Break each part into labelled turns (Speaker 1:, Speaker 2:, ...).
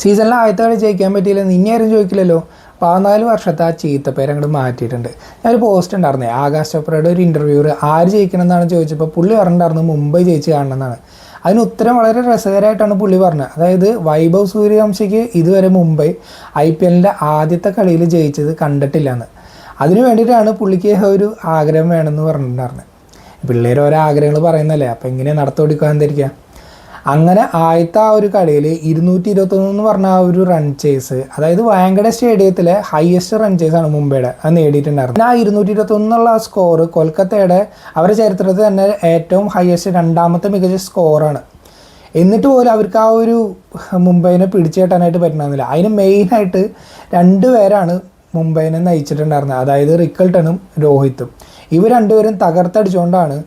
Speaker 1: സീസണിൽ ആദ്യത്തെ കളി ജയിക്കാൻ പറ്റിയില്ലെന്ന് ഇനി ആരും ചോദിക്കില്ലല്ലോ. 14 വർഷത്തെ ആ ചീത്തപ്പേര് അങ്ങോട്ട് മാറ്റിയിട്ടുണ്ട്. ഞാനൊരു പോസ്റ്റ് ഉണ്ടായിരുന്നേ, ആകാശ് ചോപ്രയുടെ ഒരു ഇൻ്റർവ്യൂവർ ആര് ജയിക്കണമെന്നാണ് ചോദിച്ചപ്പോൾ പുള്ളി പറഞ്ഞിട്ടുണ്ടായിരുന്നു മുംബൈ ജയിച്ച് കാണണമെന്നാണ്. അതിന് ഉത്തരം വളരെ രസകരമായിട്ടാണ് പുള്ളി പറഞ്ഞത്. അതായത് വൈഭവ് സൂര്യവംശിക്ക് ഇതുവരെ മുംബൈ IPLൻ്റെ ആദ്യത്തെ കളിയിൽ ജയിച്ചത് കണ്ടിട്ടില്ല എന്ന്. അതിന് വേണ്ടിയിട്ടാണ് പുള്ളിക്ക് ഒരു ആഗ്രഹം വേണമെന്ന് പറഞ്ഞിട്ടുണ്ടായിരുന്നത്. പിള്ളേർ ഓരോ ആഗ്രഹങ്ങൾ പറയുന്നല്ലേ, അപ്പോൾ എങ്ങനെ നടത്തിക്കൊടുക്കാൻ എന്തായിരിക്കുക. അങ്ങനെ ആദ്യത്തെ ആ ഒരു കളിയിൽ 221 എന്ന് പറഞ്ഞ ആ ഒരു റൺ ചേസ്, അതായത് വാങ്കഡെ സ്റ്റേഡിയത്തിലെ ഹയസ്റ്റ് റൺ ചേസാണ് മുംബൈയുടെ, അത് നേടിയിട്ടുണ്ടായിരുന്നത്. ആ 221 എന്നുള്ള ആ സ്കോർ കൊൽക്കത്തയുടെ അവരുടെ ചരിത്രത്തിൽ തന്നെ ഏറ്റവും ഹയസ്റ്റ് രണ്ടാമത്തെ മികച്ച സ്കോറാണ്. എന്നിട്ട് പോലും അവർക്ക് ആ ഒരു മുംബൈനെ പിടിച്ചു കെട്ടാനായിട്ട് പറ്റുന്നില്ല. അതിന് മെയിനായിട്ട് 2 പേരാണ് മുംബൈനെ നയിച്ചിട്ടുണ്ടായിരുന്നത്, അതായത് റിക്കൾട്ടണും രോഹിത്തും. ഇവർ 2 പേരും തകർത്തടിച്ചുകൊണ്ടാണ്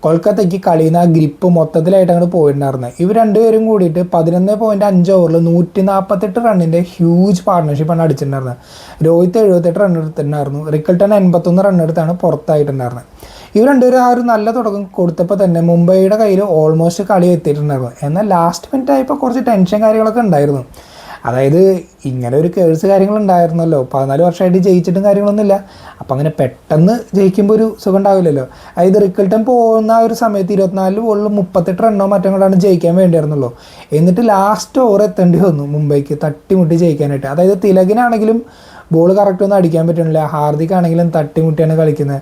Speaker 1: കൊൽക്കത്തയ്ക്ക് കളിയിൽ നിന്ന് ആ ഗ്രിപ്പ് മൊത്തത്തിലായിട്ട് അങ്ങോട്ട് പോയിട്ടുണ്ടായിരുന്നത്. ഇവർ 2 പേരും കൂടിയിട്ട് 11.5 ഓവറിൽ 148 റണ്ണിൻ്റെ ഹ്യൂജ് പാർട്ട്ണർഷിപ്പാണ് അടിച്ചിട്ടുണ്ടായിരുന്നത്. രോഹിത്ത് 78 റൺ എടുത്തിട്ടുണ്ടായിരുന്നു, റിക്കൾട്ടൺ 81 റൺ എടുത്താണ് പുറത്തായിട്ടുണ്ടായിരുന്നത്. ഇവർ 2 പേരും ആ ഒരു നല്ല തുടക്കം കൊടുത്തപ്പോൾ തന്നെ മുംബൈയുടെ കയ്യിൽ ഓൾമോസ്റ്റ് കളി എത്തിയിട്ടുണ്ടായിരുന്നു. എന്നാൽ ലാസ്റ്റ് മിനിറ്റ് ആയപ്പോൾ കുറച്ച് ടെൻഷൻ കാര്യങ്ങളൊക്കെ ഉണ്ടായിരുന്നു. അതായത് ഇങ്ങനെ ഒരു കേഴ്സ് കാര്യങ്ങളുണ്ടായിരുന്നല്ലോ, 14 വർഷമായിട്ട് ജയിച്ചിട്ടും കാര്യങ്ങളൊന്നുമില്ല. അപ്പം അങ്ങനെ പെട്ടെന്ന് ജയിക്കുമ്പോൾ ഒരു സുഖം ഉണ്ടാവില്ലല്ലോ. അതായത് റിക്കൾട്ടൺ പോകുന്ന ആ ഒരു സമയത്ത് 24 ബോളിൽ 38 റണ്ണോ മറ്റങ്ങളാണ് ജയിക്കാൻ വേണ്ടിയിരുന്നുള്ളൂ. എന്നിട്ട് ലാസ്റ്റ് ഓവർ എത്തേണ്ടി വന്നു മുംബൈക്ക് തട്ടിമുട്ടി ജയിക്കാനായിട്ട്. അതായത് തിലകിനാണെങ്കിലും ബോൾ കറക്റ്റ് ഒന്നും അടിക്കാൻ പറ്റുന്നില്ല, ഹാർദിക്കാണെങ്കിലും തട്ടിമുട്ടിയാണ് കളിക്കുന്നത്.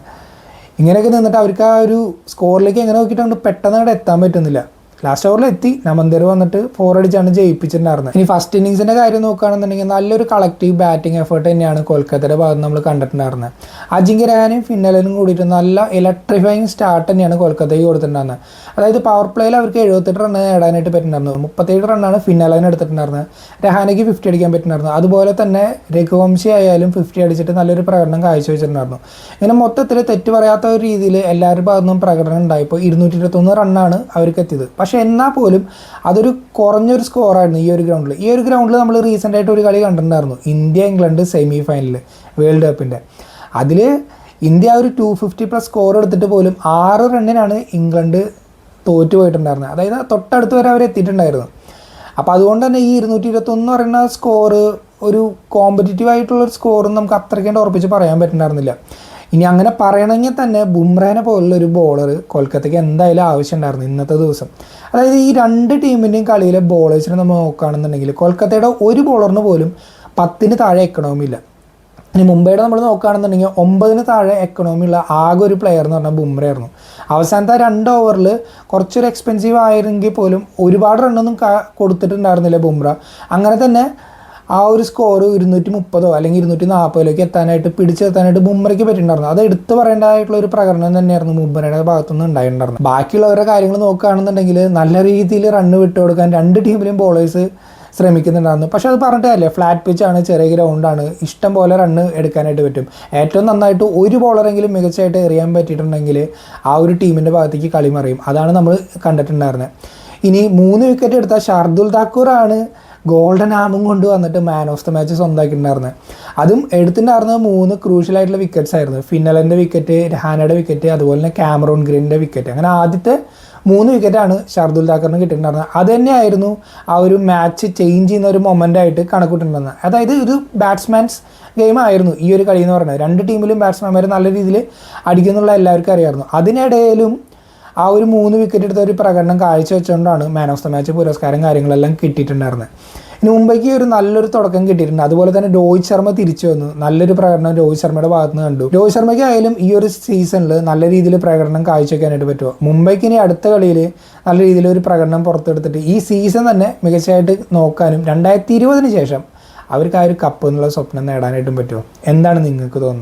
Speaker 1: ഇങ്ങനെയൊക്കെ നിന്നിട്ട് അവർക്ക് ആ ഒരു സ്കോറിലേക്ക് എങ്ങനെ നോക്കിയിട്ട് പെട്ടെന്ന് അവിടെ എത്താൻ പറ്റുന്നില്ല. ലാസ്റ്റ് ഓവറിൽ എത്തി നമന്തർ വന്നിട്ട് 4 അടിച്ചാണ് ജയിപ്പിച്ചിട്ടുണ്ടായിരുന്നത്. ഇനി ഫസ്റ്റ് ഇന്നിങ്സിൻ്റെ കാര്യം നോക്കുകയാണെന്നുണ്ടെങ്കിൽ നല്ലൊരു കളക്റ്റീവ് ബാറ്റിംഗ് എഫേർട്ട് തന്നെയാണ് കൊൽക്കത്തയുടെ ഭാഗത്ത് നമ്മൾ കണ്ടിട്ടുണ്ടായിരുന്നത്. അജിങ്ക്യ രഹാനെയും ഫിന്നലനും കൂടിയിട്ട് നല്ല ഇലക്ട്രിഫൈങ് സ്റ്റാർട്ട് തന്നെയാണ് കൊൽക്കത്തയ്ക്ക് കൊടുത്തിട്ടുണ്ടായിരുന്നത്. അതായത് പവർ പ്ലേയിൽ അവർക്ക് 78 റണ്ണ് നേടാനായിട്ട് പറ്റുന്നുണ്ടായിരുന്നു. 37 റണ്ണാണ് ഫിന്നലൻ എടുത്തിട്ടുണ്ടായിരുന്നത്. രഹാനയ്ക്ക് 50 അടിക്കാൻ പറ്റുന്നുണ്ടായിരുന്നു. അതുപോലെ തന്നെ രഘുവംശി ആയാലും 50 അടിച്ചിട്ട് നല്ലൊരു പ്രകടനം കാഴ്ചവെച്ചിട്ടുണ്ടായിരുന്നു. ഇങ്ങനെ മൊത്തത്തിൽ തെറ്റ് പറയാത്ത ഒരു രീതിയിൽ എല്ലാവരുടെ ഭാഗത്തുനിന്നും പ്രകടനം ഉണ്ടായപ്പോൾ 221 റണ്ണാണ് അവർക്ക് എത്തിയത്. പക്ഷേ എന്നാൽ പോലും അതൊരു കുറഞ്ഞൊരു സ്കോറായിരുന്നു ഈ ഒരു ഗ്രൗണ്ടിൽ. ഈ ഒരു ഗ്രൗണ്ടിൽ നമ്മൾ റീസെൻ്റായിട്ട് ഒരു കളി കണ്ടിട്ടുണ്ടായിരുന്നു, India England semi final world കപ്പിൻ്റെ. അതിൽ ഇന്ത്യ ഒരു 250+ സ്കോർ എടുത്തിട്ട് പോലും 6 റണ്ണിനാണ് ഇംഗ്ലണ്ട് തോറ്റു പോയിട്ടുണ്ടായിരുന്നത്. അതായത് തൊട്ടടുത്ത് വരെ അവർ എത്തിയിട്ടുണ്ടായിരുന്നു. അപ്പോൾ അതുകൊണ്ട് തന്നെ ഈ 221 പറയുന്ന സ്കോറ് ഒരു കോമ്പറ്റീറ്റീവ് ആയിട്ടുള്ളൊരു സ്കോറും നമുക്ക് അത്രയ്ക്കേണ്ട ഉറപ്പിച്ച് പറയാൻ പറ്റുന്നുണ്ടായിരുന്നില്ല. ഇനി അങ്ങനെ പറയണമെങ്കിൽ തന്നെ ബുംറേനെ പോലുള്ളൊരു ബോളർ കൊൽക്കത്തയ്ക്ക് എന്തായാലും ആവശ്യമുണ്ടായിരുന്നു ഇന്നത്തെ ദിവസം. അതായത് ഈ 2 ടീമിൻ്റെയും കളിയിലെ ബോളേഴ്സിനെ നമ്മൾ നോക്കുകയാണെന്നുണ്ടെങ്കിൽ കൊൽക്കത്തയുടെ ഒരു ബോളറിന് പോലും 10-ന് താഴെ എക്കണോമി ഇല്ല. ഇനി മുംബൈയുടെ നമ്മൾ നോക്കുകയാണെന്നുണ്ടെങ്കിൽ 9-ന് താഴെ എക്കണോമി ഉള്ള ആകെ ഒരു പ്ലെയർ എന്ന് പറഞ്ഞാൽ ബുംറയായിരുന്നു. അവസാനത്തെ 2 ഓവറിൽ കുറച്ചൊരു എക്സ്പെൻസീവ് ആയിരുന്നെങ്കിൽ പോലും ഒരുപാട് റണ്ണൊന്നും കൊടുത്തിട്ടുണ്ടായിരുന്നില്ല ബുംറ. അങ്ങനെ തന്നെ ആ ഒരു സ്കോർ 230 അല്ലെങ്കിൽ 240 എത്താനായിട്ട് പിടിച്ചെത്താനായിട്ട് ബുംറയ്ക്ക് പറ്റിയിട്ടുണ്ടായിരുന്നു. അത് എടുത്തു പറയേണ്ടതായിട്ടുള്ള ഒരു പ്രകടനം തന്നെയായിരുന്നു ബുംറയുടെ ഭാഗത്തുനിന്ന് ഉണ്ടായിട്ടുണ്ടായിരുന്നത്. ബാക്കിയുള്ളവരുടെ കാര്യങ്ങൾ നോക്കുകയാണെന്നുണ്ടെങ്കിൽ നല്ല രീതിയിൽ റണ്ണ് വിട്ടുകൊടുക്കാൻ 2 ടീമിലും ബോളേഴ്സ് ശ്രമിക്കുന്നുണ്ടായിരുന്നു. പക്ഷേ അത് പറഞ്ഞിട്ട് കാര്യമില്ല, ഫ്ലാറ്റ് പിച്ചാണ്, ചെറിയ ഗ്രൗണ്ടാണ്, ഇഷ്ടം പോലെ റണ്ണ് എടുക്കാനായിട്ട് പറ്റും. ഏറ്റവും നന്നായിട്ട് ഒരു ബോളറെങ്കിലും മികച്ചതായിട്ട് എറിയാൻ പറ്റിയിട്ടുണ്ടെങ്കിൽ ആ ഒരു ടീമിൻ്റെ ഭാഗത്തേക്ക് കളി മറിയും. അതാണ് നമ്മൾ കണ്ടിട്ടുണ്ടായിരുന്നത്. ഇനി 3 വിക്കറ്റ് എടുത്ത ഷാർദുൽ താക്കൂറാണ് ഗോൾഡൻ ആമും കൊണ്ട് വന്നിട്ട് മാൻ ഓഫ് ദ മാച്ച് സ്വന്തമാക്കിയിട്ടുണ്ടായിരുന്നത്. അതും എടുത്തിട്ടുണ്ടായിരുന്നത് 3 ക്രൂഷ്യലായിട്ടുള്ള വിക്കറ്റ്സ് ആയിരുന്നു. ഫിന്നലൻ്റെ വിക്കറ്റ്, രഹാനയുടെ വിക്കറ്റ്, അതുപോലെ തന്നെ കാമറൂൺ ഗ്രീനിൻ്റെ വിക്കറ്റ്. അങ്ങനെ ആദ്യത്തെ 3 വിക്കറ്റാണ് ഷാർദുൽ താക്കൂറിന് കിട്ടിയിട്ടുണ്ടായിരുന്നത്. അത് തന്നെയായിരുന്നു ആ ഒരു മാച്ച് ചേഞ്ച് ചെയ്യുന്ന ഒരു മൊമെൻ്റ് ആയിട്ട് കണക്കൂട്ടിട്ടുണ്ടായിരുന്നത്. അതായത് ഒരു ബാറ്റ്സ്മാൻസ് ഗെയിം ആയിരുന്നു ഈ ഒരു കളി എന്ന് പറയുന്നത്. 2 ടീമിലും ബാറ്റ്സ്മാൻമാർ നല്ല രീതിയിൽ അടിക്കുന്നുള്ള എല്ലാവർക്കും അറിയാമായിരുന്നു. അതിനിടയിലും ആ ഒരു 3 വിക്കറ്റ് എടുത്ത ഒരു പ്രകടനം കാഴ്ചവെച്ചുകൊണ്ടാണ് മാൻ ഓഫ് ദ മാച്ച് പുരസ്കാരം കാര്യങ്ങളെല്ലാം കിട്ടിയിട്ടുണ്ടായിരുന്നത്. ഇനി മുംബൈക്ക് ഒരു നല്ലൊരു തുടക്കം കിട്ടിയിട്ടുണ്ട്. അതുപോലെ തന്നെ രോഹിത് ശർമ്മ തിരിച്ചു വന്നു, നല്ലൊരു പ്രകടനം രോഹിത് ശർമ്മയുടെ ഭാഗത്ത് നിന്ന് കണ്ടു. രോഹിത് ശർമ്മയ്ക്ക് ആയാലും ഈ ഒരു സീസണിൽ നല്ല രീതിയിൽ പ്രകടനം കാഴ്ചവെക്കാനായിട്ട് പറ്റുമോ. മുംബൈക്ക് ഇനി അടുത്ത കളിയിൽ നല്ല രീതിയിൽ ഒരു പ്രകടനം പുറത്തെടുത്തിട്ട് ഈ സീസൺ തന്നെ മികച്ചതായിട്ട് നോക്കാനും 2020-ന് ശേഷം അവർക്ക് ആ ഒരു കപ്പ് എന്നുള്ള സ്വപ്നം നേടാനായിട്ടും പറ്റുമോ. എന്താണ് നിങ്ങൾക്ക് തോന്നുന്നത്?